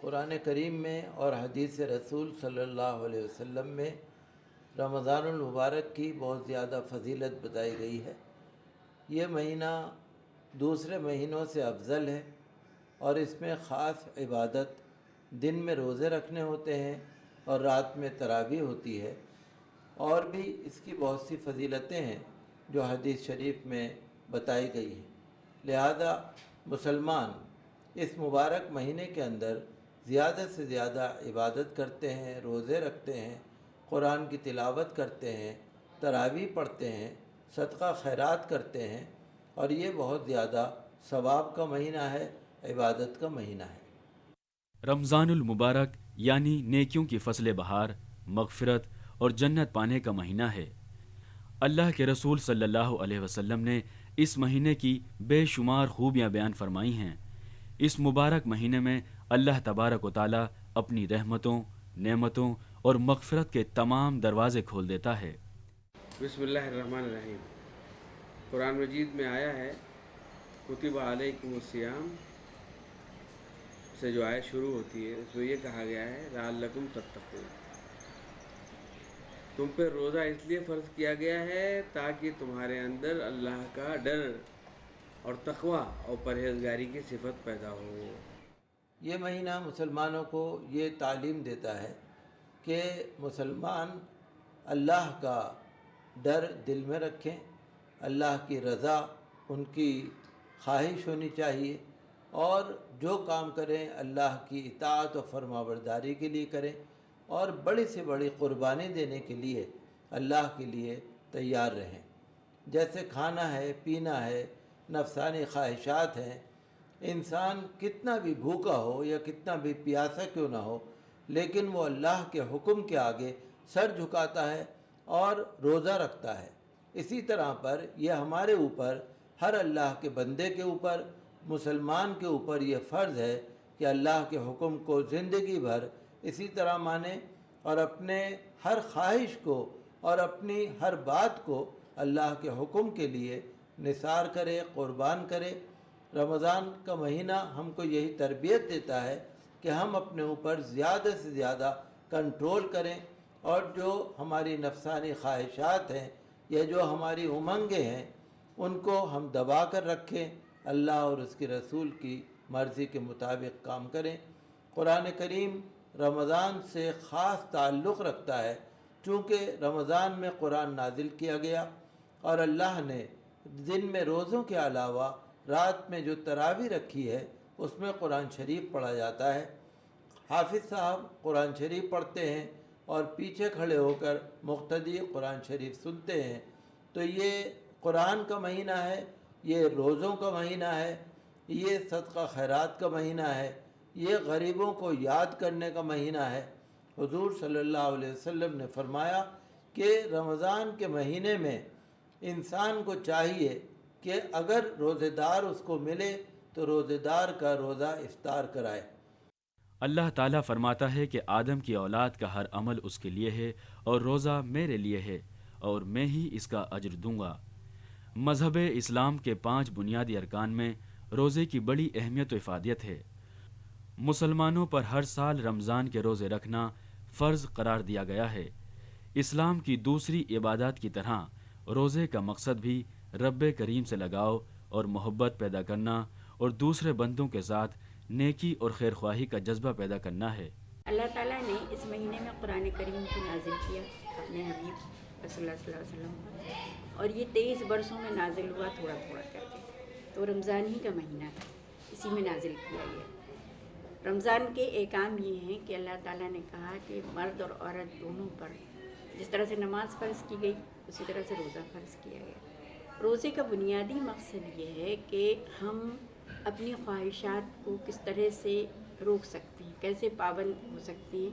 قرآن کریم میں اور حدیث رسول صلی اللہ علیہ وسلم میں رمضان المبارک کی بہت زیادہ فضیلت بتائی گئی ہے۔ یہ مہینہ دوسرے مہینوں سے افضل ہے اور اس میں خاص عبادت، دن میں روزے رکھنے ہوتے ہیں اور رات میں تراویح ہوتی ہے، اور بھی اس کی بہت سی فضیلتیں ہیں جو حدیث شریف میں بتائی گئی ہیں۔ لہذا مسلمان اس مبارک مہینے کے اندر زیادہ سے زیادہ عبادت کرتے ہیں، روزے رکھتے ہیں، قرآن کی تلاوت کرتے ہیں، تراویح پڑھتے ہیں، صدقہ خیرات کرتے ہیں، اور یہ بہت زیادہ ثواب کا مہینہ ہے، عبادت کا مہینہ ہے۔ رمضان المبارک یعنی نیکیوں کی فصل بہار، مغفرت اور جنت پانے کا مہینہ ہے۔ اللہ کے رسول صلی اللہ علیہ وسلم نے اس مہینے کی بے شمار خوبیاں بیان فرمائی ہیں۔ اس مبارک مہینے میں اللہ تبارک و تعالیٰ اپنی رحمتوں، نعمتوں اور مغفرت کے تمام دروازے کھول دیتا ہے۔ بسم اللہ الرحمن الرحیم۔ قرآن مجید میں آیا ہے کتب علیکم الصیام سے جو آیت شروع ہوتی ہے، اس میں یہ کہا گیا ہے لعلکم تتقون، تم پہ روزہ اس لیے فرض کیا گیا ہے تاکہ تمہارے اندر اللہ کا ڈر اور تقوی اور پرہیزگاری کی صفت پیدا ہو۔ یہ مہینہ مسلمانوں کو یہ تعلیم دیتا ہے کہ مسلمان اللہ کا ڈر دل میں رکھیں، اللہ کی رضا ان کی خواہش ہونی چاہیے، اور جو کام کریں اللہ کی اطاعت و فرمانبرداری کے لیے کریں، اور بڑی سے بڑی قربانی دینے کے لیے اللہ کے لیے تیار رہیں۔ جیسے کھانا ہے، پینا ہے، نفسانی خواہشات ہیں، انسان کتنا بھی بھوکا ہو یا کتنا بھی پیاسا کیوں نہ ہو، لیکن وہ اللہ کے حکم کے آگے سر جھکاتا ہے اور روزہ رکھتا ہے۔ اسی طرح پر یہ ہمارے اوپر، ہر اللہ کے بندے کے اوپر، مسلمان کے اوپر یہ فرض ہے کہ اللہ کے حکم کو زندگی بھر اسی طرح مانے، اور اپنے ہر خواہش کو اور اپنی ہر بات کو اللہ کے حکم کے لیے نثار کرے، قربان کرے۔ رمضان کا مہینہ ہم کو یہی تربیت دیتا ہے کہ ہم اپنے اوپر زیادہ سے زیادہ کنٹرول کریں، اور جو ہماری نفسانی خواہشات ہیں یا جو ہماری امنگیں ہیں ان کو ہم دبا کر رکھیں، اللہ اور اس کے رسول کی مرضی کے مطابق کام کریں۔ قرآن کریم رمضان سے خاص تعلق رکھتا ہے، چونکہ رمضان میں قرآن نازل کیا گیا، اور اللہ نے دن میں روزوں کے علاوہ رات میں جو تراویح رکھی ہے اس میں قرآن شریف پڑھا جاتا ہے۔ حافظ صاحب قرآن شریف پڑھتے ہیں اور پیچھے کھڑے ہو کر مقتدی قرآن شریف سنتے ہیں۔ تو یہ قرآن کا مہینہ ہے، یہ روزوں کا مہینہ ہے، یہ صدقہ خیرات کا مہینہ ہے، یہ غریبوں کو یاد کرنے کا مہینہ ہے۔ حضور صلی اللہ علیہ وسلم نے فرمایا کہ رمضان کے مہینے میں انسان کو چاہیے کہ اگر روزے دار اس کو ملے تو روزے دار کا روزہ افطار کرائے۔ اللہ تعالیٰ فرماتا ہے کہ آدم کی اولاد کا ہر عمل اس کے لیے ہے اور روزہ میرے لیے ہے اور میں ہی اس کا اجر دوں گا۔ مذہب اسلام کے 5 بنیادی ارکان میں روزے کی بڑی اہمیت و افادیت ہے۔ مسلمانوں پر ہر سال رمضان کے روزے رکھنا فرض قرار دیا گیا ہے۔ اسلام کی دوسری عبادات کی طرح روزے کا مقصد بھی رب کریم سے لگاؤ اور محبت پیدا کرنا اور دوسرے بندوں کے ساتھ نیکی اور خیر خواہی کا جذبہ پیدا کرنا ہے۔ اللہ تعالیٰ نے اس مہینے میں قرآن کریم کو نازل کیا اپنے حبیب صلی اللہ علیہ وسلم پر، اور یہ 23 برسوں میں نازل ہوا تھوڑا تھوڑا کر کے، تو رمضان ہی کا مہینہ ہے، اسی میں نازل کیا گیا۔ رمضان کے احکام یہ ہیں کہ اللہ تعالیٰ نے کہا کہ مرد اور عورت دونوں پر جس طرح سے نماز فرض کی گئی اسی طرح سے روزہ فرض کیا گیا۔ روزے کا بنیادی مقصد یہ ہے کہ ہم اپنی خواہشات کو کس طرح سے روک سکتے ہیں، کیسے پابند ہو سکتے ہیں۔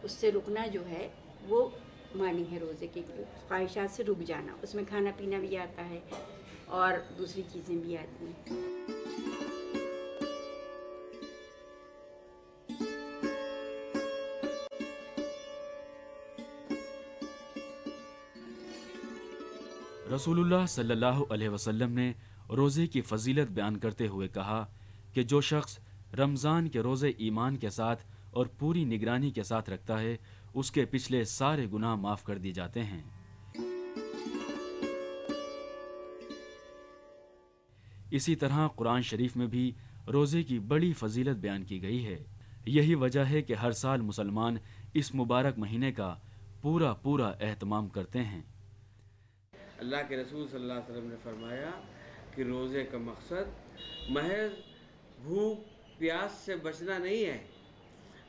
اس سے رکنا جو ہے وہ معنی ہے روزے کی، خواہشات سے رک جانا، اس میں کھانا پینا بھی آتا ہے اور دوسری چیزیں بھی آتی ہیں۔ رسول اللہ صلی اللہ علیہ وسلم نے روزے کی فضیلت بیان کرتے ہوئے کہا کہ جو شخص رمضان کے روزے ایمان کے ساتھ اور پوری نگرانی کے ساتھ رکھتا ہے اس کے پچھلے سارے گناہ معاف کر دیے جاتے ہیں۔ اسی طرح قرآن شریف میں بھی روزے کی بڑی فضیلت بیان کی گئی ہے۔ یہی وجہ ہے کہ ہر سال مسلمان اس مبارک مہینے کا پورا اہتمام کرتے ہیں۔ اللہ کے رسول صلی اللہ علیہ وسلم نے فرمایا کہ روزے کا مقصد محض بھوک پیاس سے بچنا نہیں ہے،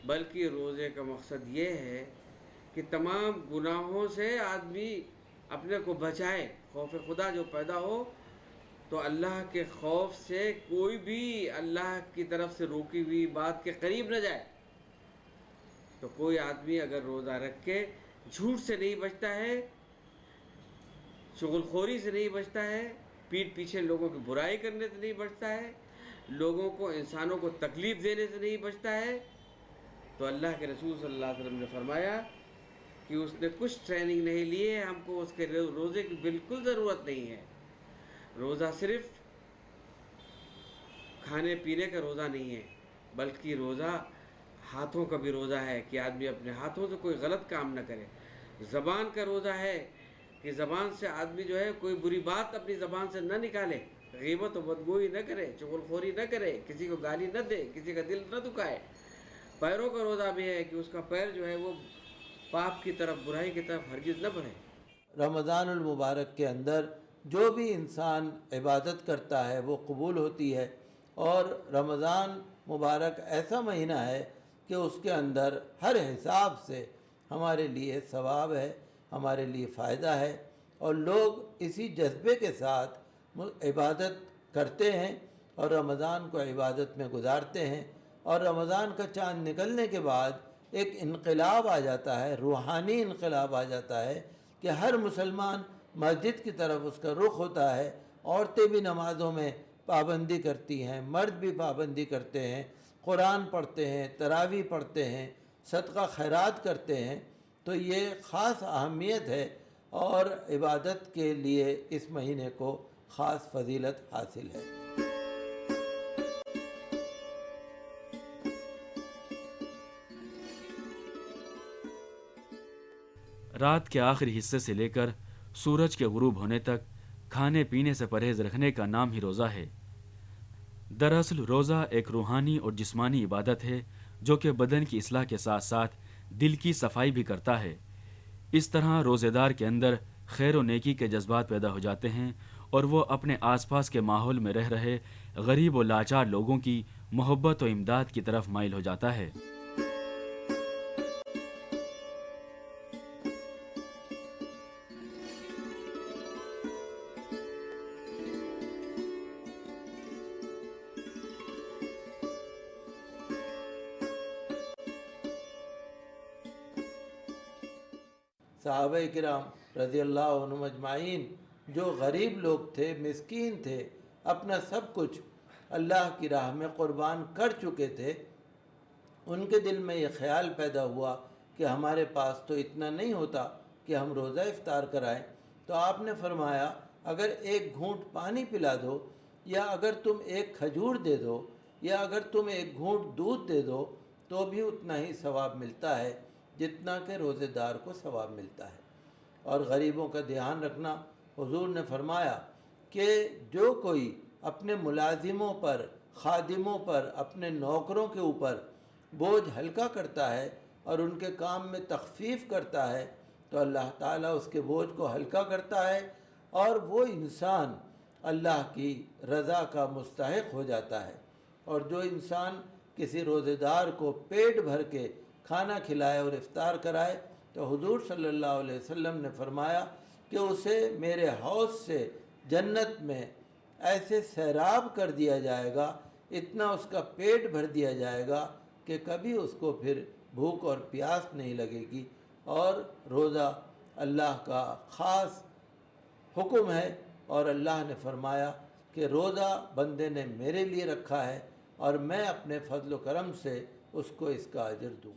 بلکہ روزے کا مقصد یہ ہے کہ تمام گناہوں سے آدمی اپنے کو بچائے۔ خوف خدا جو پیدا ہو تو اللہ کے خوف سے کوئی بھی اللہ کی طرف سے روکی ہوئی بات کے قریب نہ جائے۔ تو کوئی آدمی اگر روزہ رکھ کے جھوٹ سے نہیں بچتا ہے، چغل خوری سے نہیں بچتا ہے، پیٹھ پیچھے لوگوں کی برائی کرنے سے نہیں بچتا ہے، لوگوں کو انسانوں کو تکلیف دینے سے نہیں بچتا ہے، تو اللہ کے رسول صلی اللہ علیہ وسلم نے فرمایا کہ اس نے کچھ ٹریننگ نہیں لی ہے، ہم کو اس کے روزے کی بالکل ضرورت نہیں ہے۔ روزہ صرف کھانے پینے کا روزہ نہیں ہے، بلکہ روزہ ہاتھوں کا بھی روزہ ہے کہ آدمی اپنے ہاتھوں سے کوئی غلط کام نہ کرے۔ زبان کا روزہ ہے کہ زبان سے آدمی جو ہے کوئی بری بات اپنی زبان سے نہ نکالے، غیبت و بدگوئی نہ کرے، چغل خوری نہ کرے، کسی کو گالی نہ دے، کسی کا دل نہ دکھائے۔ پیروں کا روزہ بھی ہے کہ اس کا پیر جو ہے وہ پاپ کی طرف، برائی کی طرف ہرگز نہ بڑھے۔ رمضان المبارک کے اندر جو بھی انسان عبادت کرتا ہے وہ قبول ہوتی ہے، اور رمضان مبارک ایسا مہینہ ہے کہ اس کے اندر ہر حساب سے ہمارے لیے ثواب ہے، ہمارے لیے فائدہ ہے، اور لوگ اسی جذبے کے ساتھ عبادت کرتے ہیں اور رمضان کو عبادت میں گزارتے ہیں۔ اور رمضان کا چاند نکلنے کے بعد ایک انقلاب آ جاتا ہے، روحانی انقلاب آ جاتا ہے کہ ہر مسلمان مسجد کی طرف اس کا رخ ہوتا ہے۔ عورتیں بھی نمازوں میں پابندی کرتی ہیں، مرد بھی پابندی کرتے ہیں، قرآن پڑھتے ہیں، تراویح پڑھتے ہیں، صدقہ خیرات کرتے ہیں۔ تو یہ خاص اہمیت ہے اور عبادت کے لیے اس مہینے کو خاص فضیلت حاصل ہے۔ رات کے آخری حصے سے لے کر سورج کے غروب ہونے تک کھانے پینے سے پرہیز رکھنے کا نام ہی روزہ ہے۔ دراصل روزہ ایک روحانی اور جسمانی عبادت ہے جو کہ بدن کی اصلاح کے ساتھ ساتھ دل کی صفائی بھی کرتا ہے۔ اس طرح روزے دار کے اندر خیر و نیکی کے جذبات پیدا ہو جاتے ہیں اور وہ اپنے آس پاس کے ماحول میں رہ رہے غریب و لاچار لوگوں کی محبت و امداد کی طرف مائل ہو جاتا ہے۔ صحابہ کرام رضی اللہ عنہم اجمعین جو غریب لوگ تھے، مسکین تھے، اپنا سب کچھ اللہ کی راہ میں قربان کر چکے تھے، ان کے دل میں یہ خیال پیدا ہوا کہ ہمارے پاس تو اتنا نہیں ہوتا کہ ہم روزہ افطار کرائیں، تو آپ نے فرمایا اگر ایک گھونٹ پانی پلا دو، یا اگر تم ایک کھجور دے دو، یا اگر تم ایک گھونٹ دودھ دے دو، تو بھی اتنا ہی ثواب ملتا ہے جتنا کہ روزے دار کو ثواب ملتا ہے۔ اور غریبوں کا دھیان رکھنا، حضور نے فرمایا کہ جو کوئی اپنے ملازموں پر، خادموں پر، اپنے نوکروں کے اوپر بوجھ ہلکا کرتا ہے اور ان کے کام میں تخفیف کرتا ہے تو اللہ تعالیٰ اس کے بوجھ کو ہلکا کرتا ہے، اور وہ انسان اللہ کی رضا کا مستحق ہو جاتا ہے۔ اور جو انسان کسی روزے دار کو پیٹ بھر کے کھانا کھلائے اور افطار کرائے تو حضور صلی اللہ علیہ وسلم نے فرمایا کہ اسے میرے حوض سے جنت میں ایسے سیراب کر دیا جائے گا، اتنا اس کا پیٹ بھر دیا جائے گا کہ کبھی اس کو پھر بھوک اور پیاس نہیں لگے گی۔ اور روزہ اللہ کا خاص حکم ہے، اور اللہ نے فرمایا کہ روزہ بندے نے میرے لیے رکھا ہے اور میں اپنے فضل و کرم سے اس کو اس کا اجر دوں۔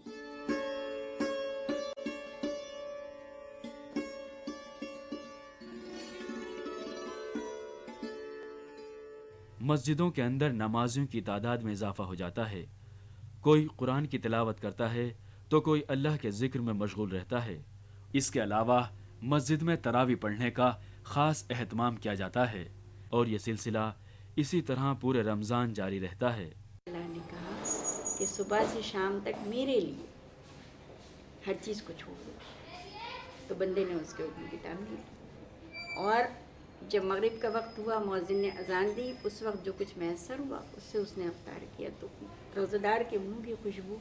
مسجدوں کے اندر نمازیوں کی تعداد میں اضافہ ہو جاتا ہے، کوئی قرآن کی تلاوت کرتا ہے تو کوئی اللہ کے ذکر میں مشغول رہتا ہے۔ اس کے علاوہ مسجد میں تراویح پڑھنے کا خاص اہتمام کیا جاتا ہے، اور یہ سلسلہ اسی طرح پورے رمضان جاری رہتا ہے۔ اللہ نے کہا کہ صبح سے شام تک میرے لیے ہر چیز کو چھوڑ دو، تو بندے نے اس کے حکم کی تعمیل کی، اور جب مغرب کا وقت ہوا، مؤذن نے اذان دی، اس وقت جو کچھ میسر ہوا اس سے اس نے افطار کیا۔ تو روزہ دار کے منہ کی خوشبو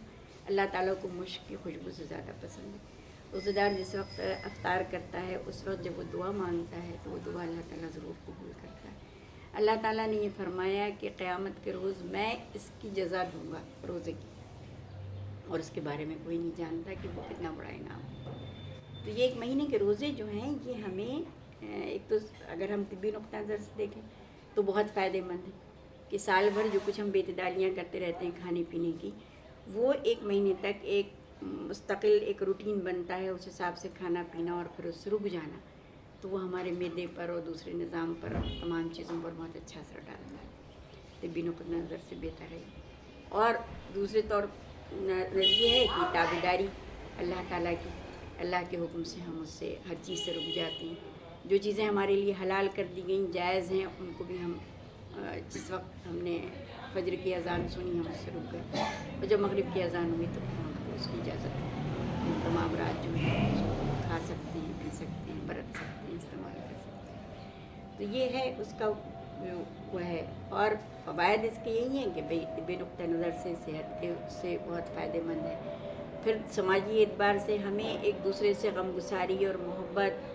اللہ تعالیٰ کو مشک کی خوشبو سے زیادہ پسند ہے۔ روزہ دار جس وقت افطار کرتا ہے اس وقت جب وہ دعا مانگتا ہے تو وہ دعا اللہ تعالیٰ ضرور قبول کرتا ہے۔ اللہ تعالیٰ نے یہ فرمایا کہ قیامت کے روز میں اس کی جزا دوں گا روزے کی، اور اس کے بارے میں کوئی نہیں جانتا کہ وہ کتنا بڑا انعام ہے۔ تو یہ ایک مہینے کے روزے جو ہیں یہ ہمیں ایک تو اگر ہم طبی نقطہ نظر سے دیکھیں تو بہت فائدہ مند ہے کہ سال بھر جو کچھ ہم بے اعتدالیاں کرتے رہتے ہیں کھانے پینے کی، وہ ایک مہینے تک ایک مستقل ایک روٹین بنتا ہے، اس حساب سے کھانا پینا اور پھر اس سے رک جانا، تو وہ ہمارے معدے پر اور دوسرے نظام پر تمام چیزوں پر بہت اچھا اثر ڈالتا ہے، طبی نقطہ نظر سے بہتر ہے۔ اور دوسرے طور یہ ہے کہ تابعداری اللہ تعالیٰ کی، اللہ کے حکم سے ہم اس سے ہر چیز سے رک جاتے ہیں۔ جو چیزیں ہمارے لیے حلال کر دی گئیں، جائز ہیں، ان کو بھی ہم جس وقت ہم نے فجر کی اذان سنی ہم اس سے رک گئے، اور جب مغرب کی اذان ہوئی تو ہم کو اس کی اجازت ہے، تمام رات جو ہے اس کو کھا سکتے ہیں، پی سکتے ہیں، برت سکتے ہیں، استعمال کر سکتے ہیں۔ تو یہ ہے اس کا وہ ہے، اور فوائد اس کے یہی ہیں کہ بھئی طبی نقطہ نظر سے صحت کے سے بہت فائدہ مند ہے، پھر سماجی اعتبار سے ہمیں ایک دوسرے سے غم گساری اور محبت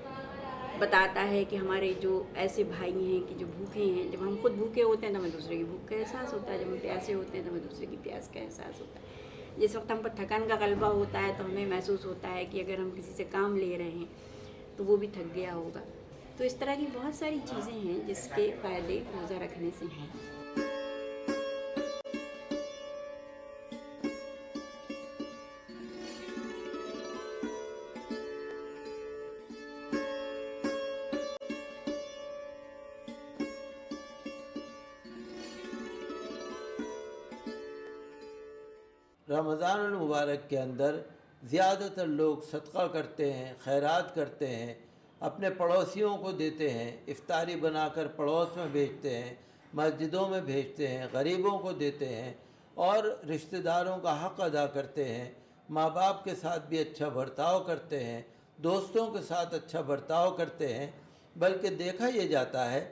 بتاتا ہے کہ ہمارے جو ایسے بھائی ہیں کہ جو بھوکے ہیں، جب ہم خود بھوکے ہوتے ہیں تو ہمیں دوسرے کی بھوک کا احساس ہوتا ہے، جب ہم پیاسے ہوتے ہیں تو ہمیں دوسرے کی پیاس کا احساس ہوتا ہے۔ جس وقت ہم پر تھکن کا غلبہ ہوتا ہے تو ہمیں محسوس ہوتا ہے کہ اگر ہم کسی سے کام لے رہے ہیں تو وہ بھی تھک گیا ہوگا۔ تو اس طرح کی بہت ساری چیزیں ہیں جس کے فائدے روزہ رکھنے سے ہیں۔ رمضان المبارک کے اندر زیادہ تر لوگ صدقہ کرتے ہیں، خیرات کرتے ہیں، اپنے پڑوسیوں کو دیتے ہیں، افطاری بنا کر پڑوس میں بھیجتے ہیں، مسجدوں میں بھیجتے ہیں، غریبوں کو دیتے ہیں، اور رشتہ داروں کا حق ادا کرتے ہیں، ماں باپ کے ساتھ بھی اچھا برتاؤ کرتے ہیں، دوستوں کے ساتھ اچھا برتاؤ کرتے ہیں۔ بلکہ دیکھا یہ جاتا ہے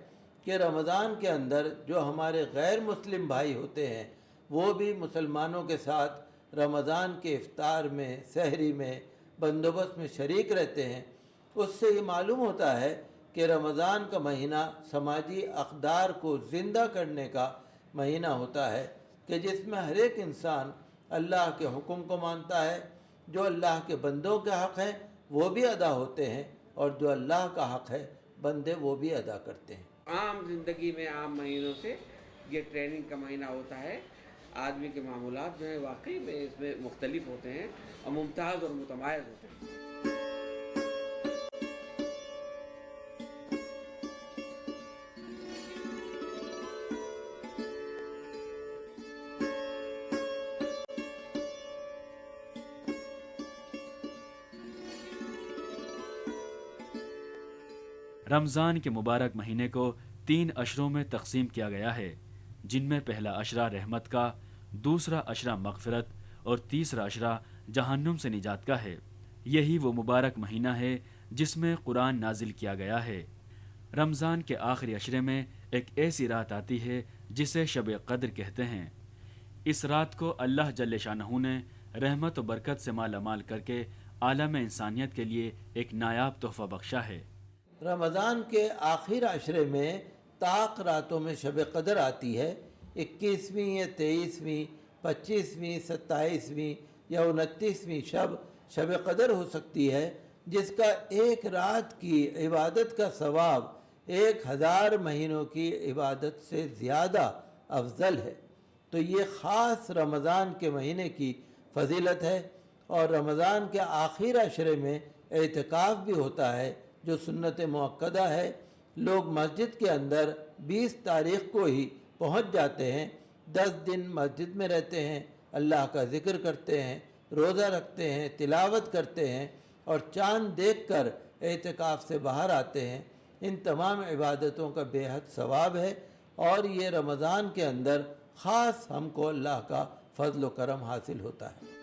کہ رمضان کے اندر جو ہمارے غیر مسلم بھائی ہوتے ہیں وہ بھی مسلمانوں کے ساتھ رمضان کے افطار میں، سحری میں، بندوبست میں شریک رہتے ہیں۔ اس سے یہ معلوم ہوتا ہے کہ رمضان کا مہینہ سماجی اقدار کو زندہ کرنے کا مہینہ ہوتا ہے، کہ جس میں ہر ایک انسان اللہ کے حکم کو مانتا ہے، جو اللہ کے بندوں کے حق ہیں وہ بھی ادا ہوتے ہیں اور جو اللہ کا حق ہے بندے وہ بھی ادا کرتے ہیں۔ عام زندگی میں عام مہینوں سے یہ ٹریننگ کا مہینہ ہوتا ہے۔ آدمی کے معمولات جو ہیں واقعی میں اس میں مختلف ہوتے ہیں اور ممتاز اور متمایز ہوتے ہیں۔ رمضان کے مبارک مہینے کو 3 عشروں میں تقسیم کیا گیا ہے، جن میں پہلا عشرہ رحمت کا، دوسرا عشرہ مغفرت اور تیسرا عشرہ جہنم سے نجات کا ہے۔ یہی وہ مبارک مہینہ ہے جس میں قرآن نازل کیا گیا ہے۔ رمضان کے آخری عشرے میں ایک ایسی رات آتی ہے جسے شب قدر کہتے ہیں۔ اس رات کو اللہ جل شانہ نے رحمت و برکت سے مالا مال کر کے عالم انسانیت کے لیے ایک نایاب تحفہ بخشا ہے۔ رمضان کے آخر عشرے میں طاق راتوں میں شب قدر آتی ہے۔ 21ویں یا 23ویں، 25ویں، 27ویں یا 29ویں شب قدر ہو سکتی ہے، جس کا ایک رات کی عبادت کا ثواب 1000 مہینوں کی عبادت سے زیادہ افضل ہے۔ تو یہ خاص رمضان کے مہینے کی فضیلت ہے۔ اور رمضان کے آخر عشرے میں اعتکاف بھی ہوتا ہے جو سنت مؤکدہ ہے۔ لوگ مسجد کے اندر 20 تاریخ کو ہی پہنچ جاتے ہیں، 10 دن مسجد میں رہتے ہیں، اللہ کا ذکر کرتے ہیں، روزہ رکھتے ہیں، تلاوت کرتے ہیں اور چاند دیکھ کر اعتکاف سے باہر آتے ہیں۔ ان تمام عبادتوں کا بے حد ثواب ہے اور یہ رمضان کے اندر خاص ہم کو اللہ کا فضل و کرم حاصل ہوتا ہے۔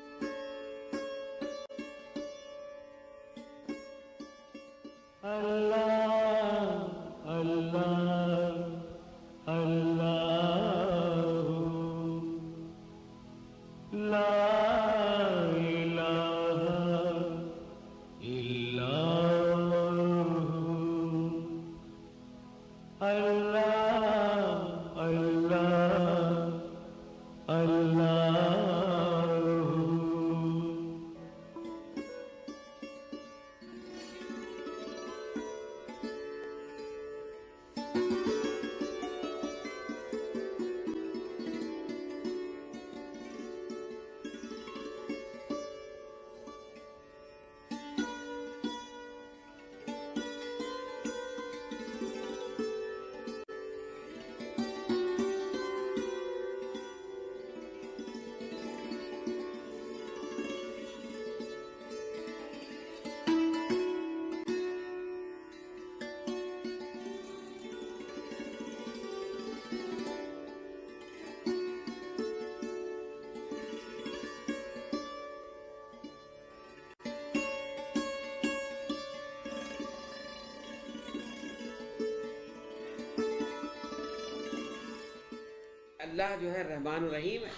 اللہ جو ہے رحمان الرحیم ہے،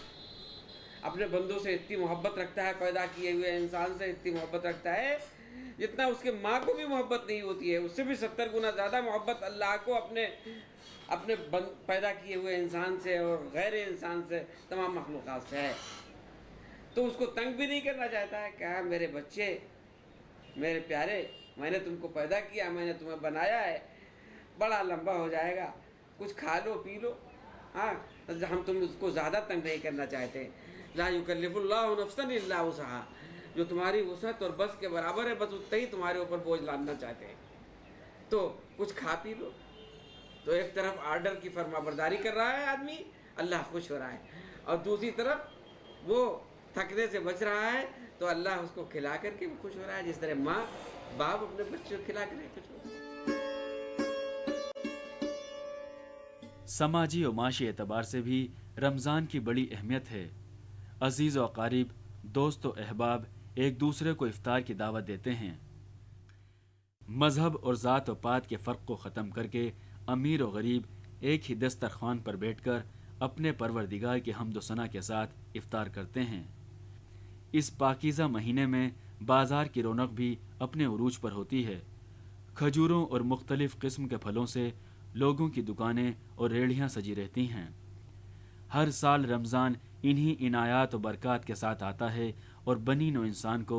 اپنے بندوں سے اتنی محبت رکھتا ہے، پیدا کیے ہوئے انسان سے اتنی محبت رکھتا ہے جتنا اس کے ماں کو بھی محبت نہیں ہوتی ہے، اس سے بھی 70 گنا زیادہ محبت اللہ کو اپنے پیدا کیے ہوئے انسان سے اور غیر انسان سے، تمام مخلوقات سے ہے۔ تو اس کو تنگ بھی نہیں کرنا چاہتا ہے، کہا میرے بچے، میرے پیارے، میں نے تم کو پیدا کیا، میں نے تمہیں بنایا ہے، بڑا لمبا ہو جائے گا، کچھ کھا لو پی لو، ہاں ہم تم اس کو زیادہ تنگ نہیں کرنا چاہتے۔ لا یکلف اللہ نفسا الا وسعہا، جو تمہاری وسعت اور بس کے برابر ہے بس اتنا ہی تمہارے اوپر بوجھ لانا چاہتے ہیں، تو کچھ کھا پی لو۔ تو ایک طرف آرڈر کی فرما برداری کر رہا ہے آدمی، اللہ خوش ہو رہا ہے، اور دوسری طرف وہ تھکنے سے بچ رہا ہے تو اللہ اس کو کھلا کر کے بھی خوش ہو رہا ہے، جس طرح ماں باپ اپنے بچے کو کھلا کر خوش ہو رہا ہے۔ سماجی و معاشی اعتبار سے بھی رمضان کی بڑی اہمیت ہے۔ عزیز و اقارب، دوست و احباب ایک دوسرے کو افطار کی دعوت دیتے ہیں۔ مذہب اور ذات و پات کے فرق کو ختم کر کے امیر و غریب ایک ہی دسترخوان پر بیٹھ کر اپنے پروردگار کے حمد و ثنا کے ساتھ افطار کرتے ہیں۔ اس پاکیزہ مہینے میں بازار کی رونق بھی اپنے عروج پر ہوتی ہے۔ کھجوروں اور مختلف قسم کے پھلوں سے لوگوں کی دکانیں اور ریڑھیاں سجی رہتی ہیں۔ ہر سال رمضان انہی عنایات و برکات کے ساتھ آتا ہے اور بنی نوع انسان کو